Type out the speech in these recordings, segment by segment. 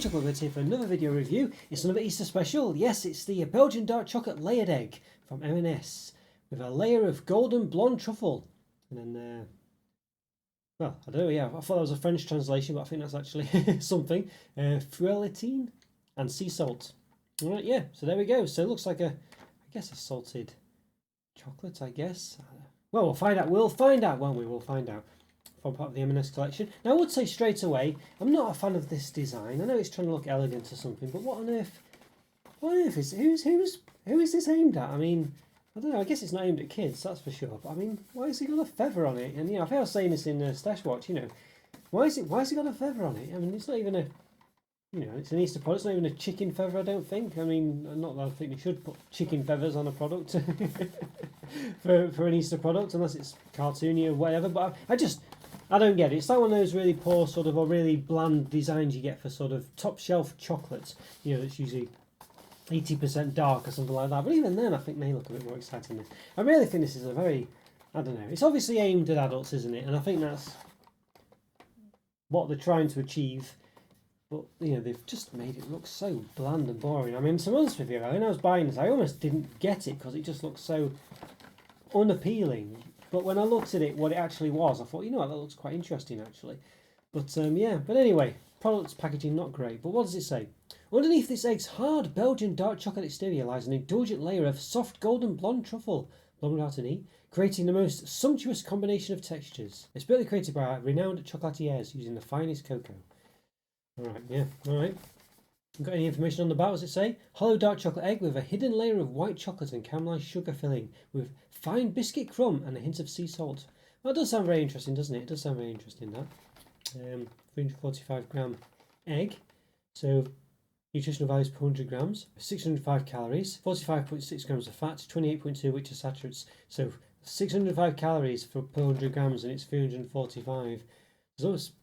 Chocolate. We're here for another video review. It's another Easter special. Yes, it's the Belgian Dark Chocolate layered egg from M&S with a layer of golden blonde truffle. And then, well, I don't know, yeah, I thought that was a French translation, but I think that's actually something. Fruitine and sea salt. All right, yeah, so there we go. So it looks like I guess a salted chocolate, I guess. Well, we'll find out. We'll find out, won't we? We'll find out. From part of the M&S collection. Now I would say straight away, I'm not a fan of this design. I know it's trying to look elegant or something, but what on earth is who is this aimed at? I mean, I don't know. I guess it's not aimed at kids, that's for sure. But I mean, why has he got a feather on it? And I think I was saying this in Stash Watch. Why has he got a feather on it? I mean, it's not even a, it's an Easter product. It's not even a chicken feather, I don't think. I mean, not that I think they should put chicken feathers on a product for an Easter product, unless it's cartoony or whatever. But I don't get it. It's like one of those really poor sort of, or really bland designs you get for sort of top shelf chocolates. It's usually 80% dark or something like that. But even then, I think they look a bit more exciting. I really think this is a very, I don't know. It's obviously aimed at adults, isn't it? And I think that's what they're trying to achieve. But, they've just made it look so bland and boring. I mean, to be honest with you, when I was buying this, I almost didn't get it because it just looked so unappealing. But when I looked at it, what it actually was, I thought, that looks quite interesting, actually. But, yeah. But anyway, product's packaging, not great. But what does it say? Underneath this egg's hard Belgian dark chocolate exterior lies an indulgent layer of soft golden blonde truffle, blonde without an E, creating the most sumptuous combination of textures. It's really created by renowned chocolatiers using the finest cocoa. Alright, yeah, alright. Got any information on the back? What does it say? Hollow dark chocolate egg with a hidden layer of white chocolate and caramelised sugar filling with fine biscuit crumb and a hint of sea salt. Well, it does sound very interesting, doesn't it? It does sound very interesting, that. 345 gram egg. So, nutritional values per 100 grams. 605 calories. 45.6 grams of fat. 28.2 which are saturates. So, 605 calories per 100 grams and it's 345. There's almost,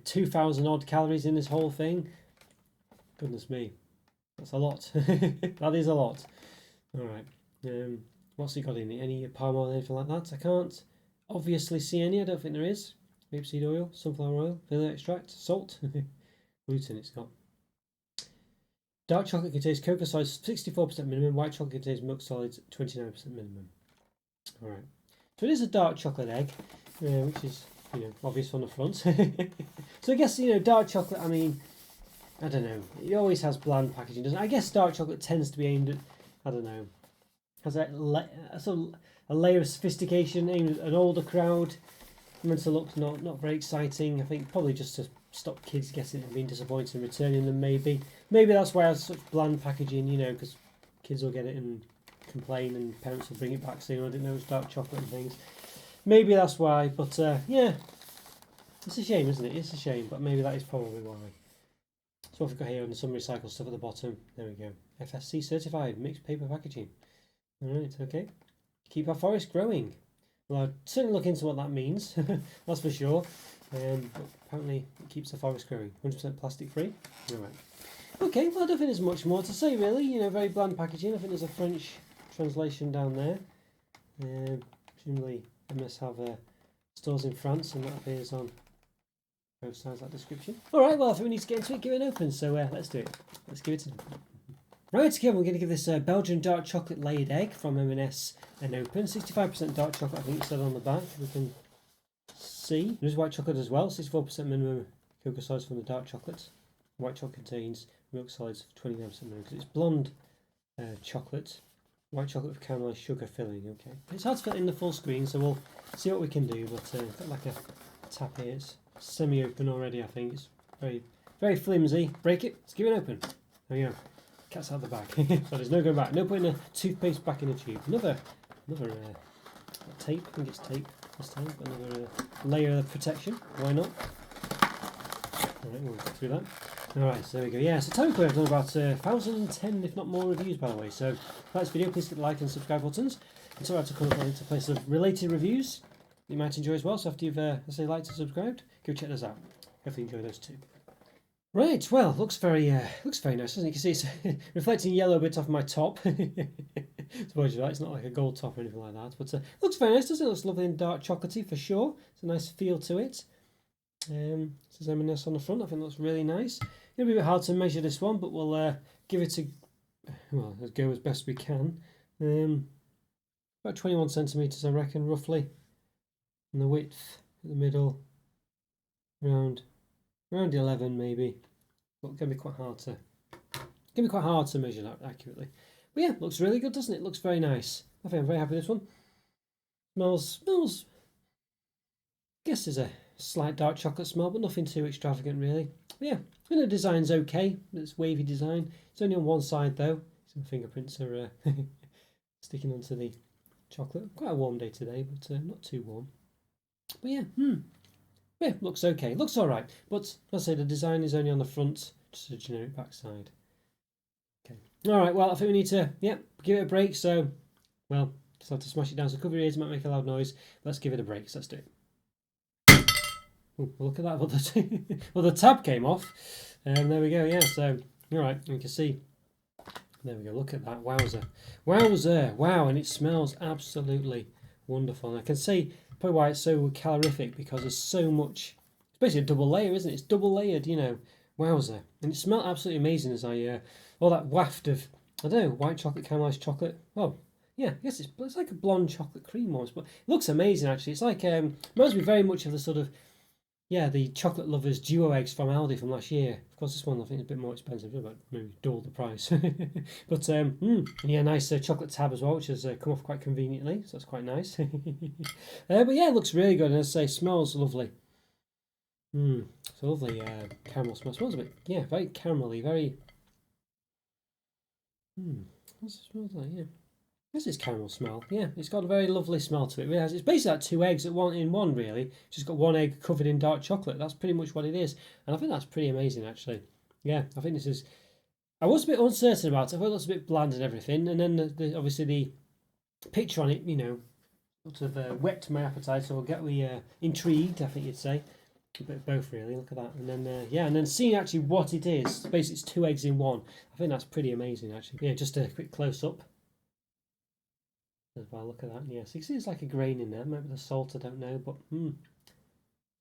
2,000 odd calories in this whole thing. Goodness me, that's a lot. That is a lot. All right. What's it got in it? Any palm oil, anything like that? I can't obviously see any. I don't think there is. Rapeseed oil, sunflower oil, vanilla extract, salt, gluten. It's got. Dark chocolate contains cocoa solids 64% minimum. White chocolate contains milk solids 29% minimum. All right. So it is a dark chocolate egg, which is obvious from the front. So I guess dark chocolate. I mean, I don't know. It always has bland packaging, doesn't it? I guess dark chocolate tends to be aimed at, I don't know, has a layer of sophistication aimed at an older crowd. Meant to look not very exciting. I think probably just to stop kids getting it and being disappointed and returning them. Maybe that's why it has such bland packaging. Because kids will get it and complain, and parents will bring it back saying, "I didn't know it was dark chocolate and things." Maybe that's why. But yeah, it's a shame, isn't it? It's a shame. But maybe that is probably why. So what we've got here on some recycled stuff at the bottom. There we go. FSC certified mixed paper packaging. Alright, okay. Keep our forest growing. Well, I'll certainly look into what that means. That's for sure. But apparently it keeps the forest growing. 100% plastic free. Alright. Okay, well I don't think there's much more to say really. Very bland packaging. I think there's a French translation down there. Presumably M&S have stores in France, and that appears on both sides of that description. Alright, well I think we need to get into it, give it an open, so let's do it. Let's give it an open. Right, okay, we're going to give this Belgian dark chocolate layered egg from M&S an open. 65% dark chocolate, I think it said on the back. We can see. There's white chocolate as well, 64% minimum cocoa solids from the dark chocolate. White chocolate contains milk solids for 29% minimum, because it's blonde chocolate. White chocolate with caramelised sugar filling, okay. It's hard to fit in the full screen, so we'll see what we can do, but got like a tap here. It's semi-open already, I think. It's very, very flimsy. Break it. Let's give it open. There we go. Cat's out the bag. So there's no going back. No putting a toothpaste back in a tube. Another tape. I think it's tape this time. Another layer of protection. Why not? Alright, we'll get through that. Alright, so there we go. Yeah, so totally I've done about 1,010, if not more, reviews, by the way. So if that's the video, please hit the like and subscribe buttons. And so I have to come up into a place of related reviews you might enjoy as well. So after you've liked and subscribed, go check those out. Hopefully you enjoy those too. Right, well, looks very nice, doesn't it? You can see it's reflecting yellow a bit off my top. Suppose you're right, it's not like a gold top or anything like that. But looks very nice, doesn't it? Looks lovely and dark chocolatey for sure. It's a nice feel to it. It says M&S on the front. I think that's really nice. It'll be a bit hard to measure this one, but we'll give it a let's go as best we can. About 21 centimeters, I reckon, roughly. And the width in the middle, around 11 maybe. But it can be quite hard to measure that accurately. But yeah, looks really good, doesn't it? Looks very nice. I think I'm very happy with this one. Smells. I guess there's a slight dark chocolate smell, but nothing too extravagant really. But yeah, and the design's okay. It's wavy design. It's only on one side though. Some fingerprints are sticking onto the chocolate. Quite a warm day today, but not too warm. But yeah, yeah, looks okay. Looks all right. But as I say, the design is only on the front, just a generic backside. Okay. All right. Well, I think we need to give it a break. So, well, just have to smash it down. So cover your ears, might make a loud noise. Let's give it a break. So let's do it. Ooh, look at that. Well, the tab came off. And there we go. Yeah. So, all right. You can see. There we go. Look at that. Wowzer. Wowzer. Wow. And it smells absolutely wonderful. And I can see probably why it's so calorific, because there's so much. It's basically a double layer, isn't it? It's double layered, you know. Wowzer. And it smelled absolutely amazing as I, all that waft of, I don't know, white chocolate, caramelised chocolate. Oh, yeah, I guess it's like a blonde chocolate cream almost, but it looks amazing actually. It's like, reminds me very much of the sort of, the chocolate lovers duo eggs from Aldi from last year. Of course, this one I think is a bit more expensive, about maybe double the price. But yeah, nice chocolate tab as well, which has come off quite conveniently, so that's quite nice. But yeah, it looks really good, and as I say, smells lovely. It's a lovely caramel smell. Smells a bit, very caramelly, very. What's it smell like? Yeah. This is caramel smell. Yeah, it's got a very lovely smell to it. It really has. It's basically like two eggs in one, really. Just got one egg covered in dark chocolate. That's pretty much what it is. And I think that's pretty amazing, actually. Yeah, I think this is. I was a bit uncertain about it. I thought it looks a bit bland and everything. And then obviously the picture on it, sort of whet my appetite or get me intrigued, I think you'd say. A bit of both, really. Look at that. And then, and then seeing actually what it is. Basically, it's two eggs in one. I think that's pretty amazing, actually. Yeah, just a quick close up. As well, look at that. Yes, you see it's like a grain in there. Maybe the salt, I don't know, but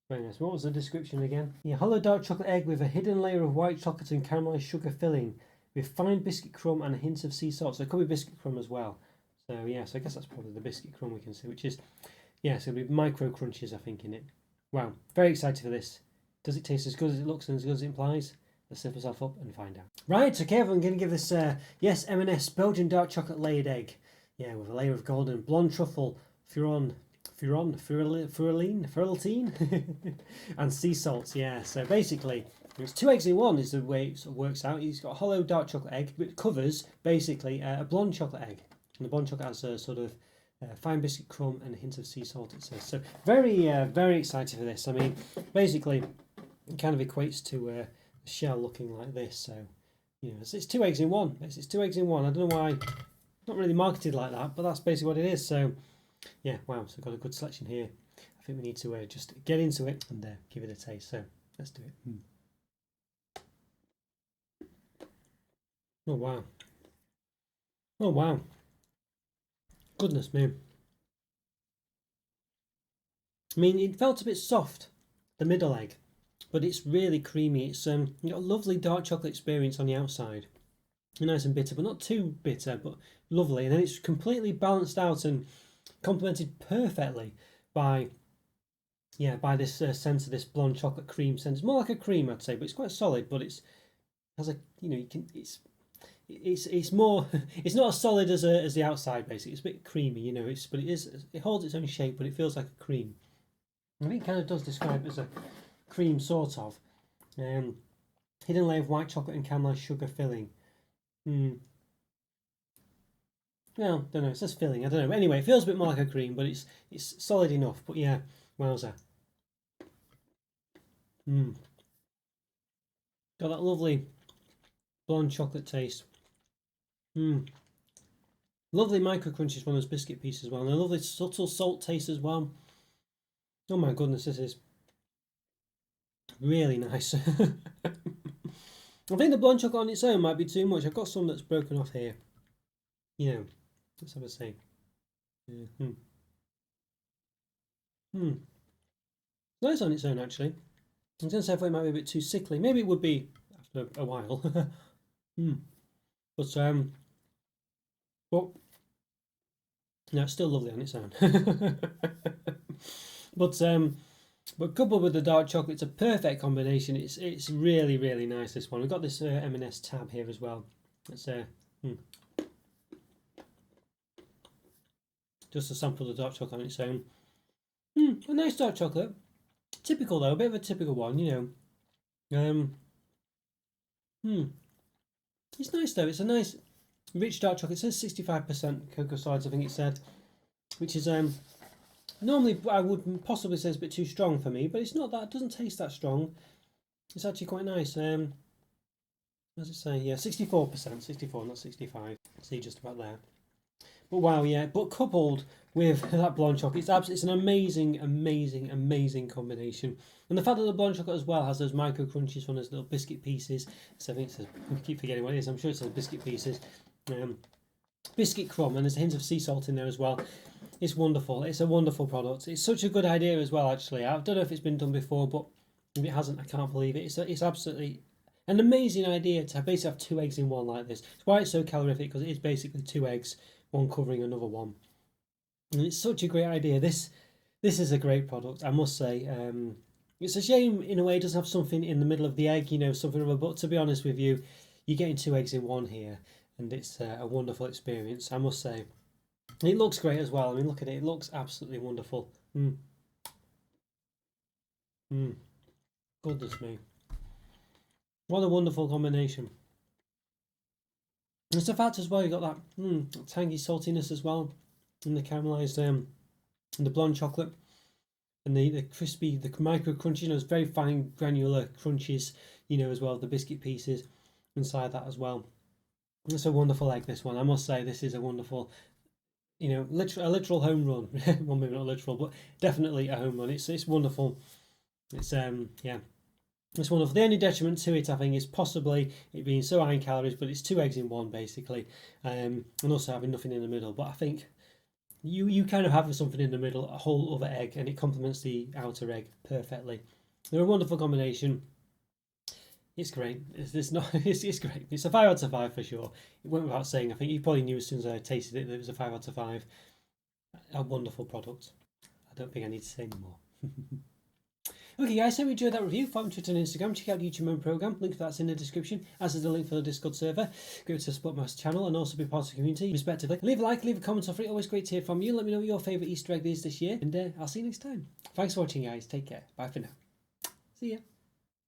very nice. What was the description again? Yeah, hollow dark chocolate egg with a hidden layer of white chocolate and caramelized sugar filling, with fine biscuit crumb and a hint of sea salt. So it could be biscuit crumb as well. So yeah, so I guess that's probably the biscuit crumb we can see, which is so it'll be micro crunches, I think, in it. Wow, very excited for this. Does it taste as good as it looks and as good as it implies? Let's sip ourselves up and find out. Right, okay, I'm going to give this M&S Belgian dark chocolate layered egg. Yeah, with a layer of golden blonde truffle, furan, and sea salt. Yeah, so basically, it's two eggs in one is the way it sort of works out. He's got a hollow dark chocolate egg, which covers basically a blonde chocolate egg. And the blonde chocolate has a sort of fine biscuit crumb and a hint of sea salt, it says. So very excited for this. I mean, basically, it kind of equates to a shell looking like this. So, it's two eggs in one. It's two eggs in one. I don't know why. Not really marketed like that, but that's basically what it is. So yeah, wow, so got a good selection here. I think we need to just get into it and give it a taste. So let's do it. Oh wow, oh wow, goodness me. I mean, it felt a bit soft, the middle egg, but it's really creamy. It's got a lovely dark chocolate experience on the outside. Nice and bitter, but not too bitter, but lovely. And then it's completely balanced out and complemented perfectly by this sense of this blonde chocolate cream sense. It's more like a cream, I'd say, but it's quite solid. But it's has a it's more it's not as solid as the outside. Basically, it's a bit creamy, but it holds its own shape, but it feels like a cream. I think it kind of does describe it as a cream sort of. Hidden layer of white chocolate and caramelized sugar filling. Well, don't know. It says filling. I don't know. Anyway, it feels a bit more like a cream, but it's solid enough. But yeah, wowza. Got that lovely blonde chocolate taste. Lovely micro crunches from those biscuit pieces as well, and a lovely subtle salt taste as well. Oh my goodness, this is really nice. I think the blonde chocolate on its own might be too much. I've got some that's broken off here. Let's have a see. Nice on its own, actually. I was going to say I thought it might be a bit too sickly. Maybe it would be after a while. But no, it's still lovely on its own. But coupled with the dark chocolate, it's a perfect combination. It's really, really nice, this one. We've got this M&S tab here as well. It's just a sample of the dark chocolate on its own. A nice dark chocolate. Typical though, a bit of a typical one, you know. It's nice though. It's a nice rich dark chocolate. It says 65% cocoa solids, I think it said, which is normally I would possibly say it's a bit too strong for me, but it's not that. It doesn't taste that strong. It's actually quite nice. What does it say? Yeah, 64%, 64, not 65. See, just about there. But wow, yeah. But coupled with that blonde chocolate, it's an amazing, amazing, amazing combination. And the fact that the blonde chocolate as well has those micro crunches from those little biscuit pieces. So I think I keep forgetting what it is. I'm sure it's those biscuit pieces. Biscuit crumb, and there's a hint of sea salt in there as well. It's wonderful. It's a wonderful product. It's such a good idea as well, actually. I don't know if it's been done before, but if it hasn't, I can't believe it. It's absolutely an amazing idea to basically have 2 eggs in one like this. It's why it's so calorific, because it is basically 2 eggs, one covering another one. And it's such a great idea. This is a great product, I must say. It's a shame, in a way, it doesn't have something in the middle of the egg, you know, something of a, but to be honest with you, you're getting 2 eggs in one here, and it's a wonderful experience, I must say. It looks great as well. I mean, look at it. It looks absolutely wonderful. Goodness me. What a wonderful combination. And it's the fact as well, you got that tangy saltiness as well, and the caramelized, and the blonde chocolate, and the crispy, the micro crunch, you know, it's very fine granular crunches, you know, as well, the biscuit pieces inside that as well. It's a wonderful egg, this one. I must say, this is a wonderful, you know, a literal home run. Well, maybe not literal, but definitely a home run. It's wonderful. It's yeah, it's wonderful. The only detriment to it, I think, is possibly it being so high in calories, but it's 2 eggs in one basically, and also having nothing in the middle. But I think you kind of have something in the middle, a whole other egg, and it complements the outer egg perfectly. They're a wonderful combination. It's great. It's not. It's great. It's a 5 out of 5 for sure. It went without saying. I think you probably knew as soon as I tasted it that it was a 5 out of 5. A wonderful product. I don't think I need to say any more. Okay, guys, so we enjoyed that review. Follow me on Twitter and Instagram. Check out the YouTube member program. Link for that's in the description, as is the link for the Discord server. Go to support my channel and also be part of the community, respectively. Leave a like, leave a comment, or free. Always great to hear from you. Let me know what your favourite Easter egg is this year, and I'll see you next time. Thanks for watching, guys. Take care. Bye for now. See ya.